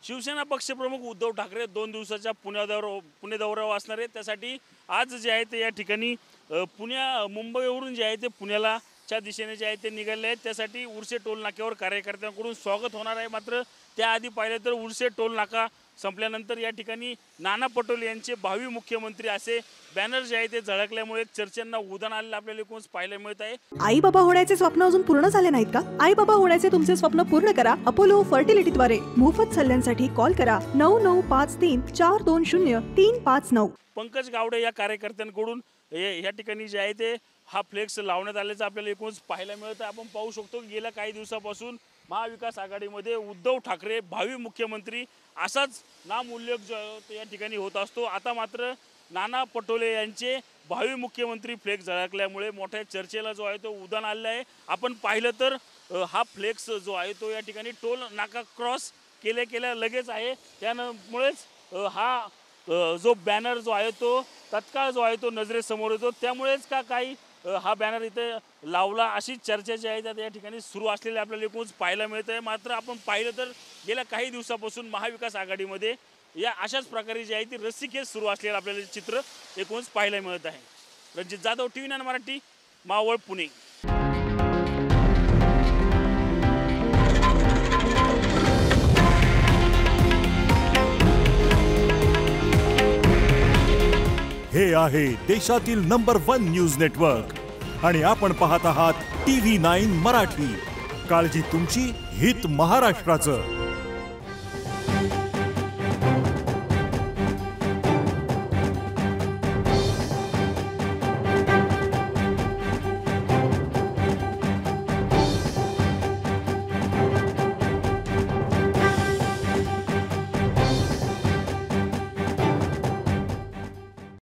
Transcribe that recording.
शिवसेना पक्षप्रमुख उद्धव ठाकरे 2 दिवसाच्या पुणे दौऱ्यावर असणार आहेत। त्यासाठी आज जे आहे ते या ठिकाणी मुंबईवरून जे आहे ते पुण्याला च्या दिशेने जे आहे ते निघाले आहेत। त्यासाठी उर्से टोल नाक्यावर कार्यकर्त्यांकडून स्वागत होणार आहे। मात्र त्याआधी पाहिलं तर उर्से टोल नाका संपल्यानंतर या ठिकाणी नाना पटोले यांचे भावी मुख्यमंत्री असे बॅनर जे आहे ते झळकल्यामुळे चर्चेंना उधाण आलेलं आपल्याला एकूणच पाहायला मिळत आहे। आई बाबा होण्याचे स्वप्न अजून पूर्ण झाले नाहीत का? आई बाबा होण्याचे तुमचे स्वप्न पूर्ण करा अपोलो फर्टिलिटीद्वारे। मोफत सल्ल्यांसाठी कॉल करा 9953420359। पंकज गावडे या कार्यकर्त्यांकडून या ठिकाणी जे आहे ते हा फ्लेक्स लावण्यात आल्याचं आपल्याला एकूणच पाहायला मिळतं। आपण पाहू शकतो की गेल्या काही दिवसापासून महाविकास आघाडीमध्ये उद्धव ठाकरे भावी मुख्यमंत्री असाच नामोल्लेख जो या ठिकाणी होत असतो। आता मात्र नाना पटोले यांचे भावी मुख्यमंत्री फ्लेक्स झळकल्यामुळे मोठ्या चर्चेला जो आहे तो उधाण आलेला आहे। आपण पाहिलं तर हा फ्लेक्स जो आहे तो या ठिकाणी टोल नाका क्रॉस केल्या लगेच आहे। त्यामुळेच हा जो बॅनर जो आहे तो तत्काळ जो आहे तो नजरेसमोर येतो। त्यामुळेच का काही हा बॅनर इथे लावला अशी चर्चा जी आहे त्या ठिकाणी सुरू असलेली आपल्याला एकूणच पाहायला मिळते। मात्र आपण पाहिलं तर गेल्या काही दिवसापासून महाविकास आघाडीमध्ये या अशाच प्रकारे जी आहे ती रस्सीखेच सुरू असलेलं आपल्याला चित्र एकूणच पाहायला मिळत आहे। रणजित जाधव, TV9 मराठी, मावळ, पुणे। हे आहे देशातील नंबर 1 न्यूज नेटवर्क आणि आपण पाहत आहात TV9 मराठी। काळजी तुमची, हित महाराष्ट्राचं।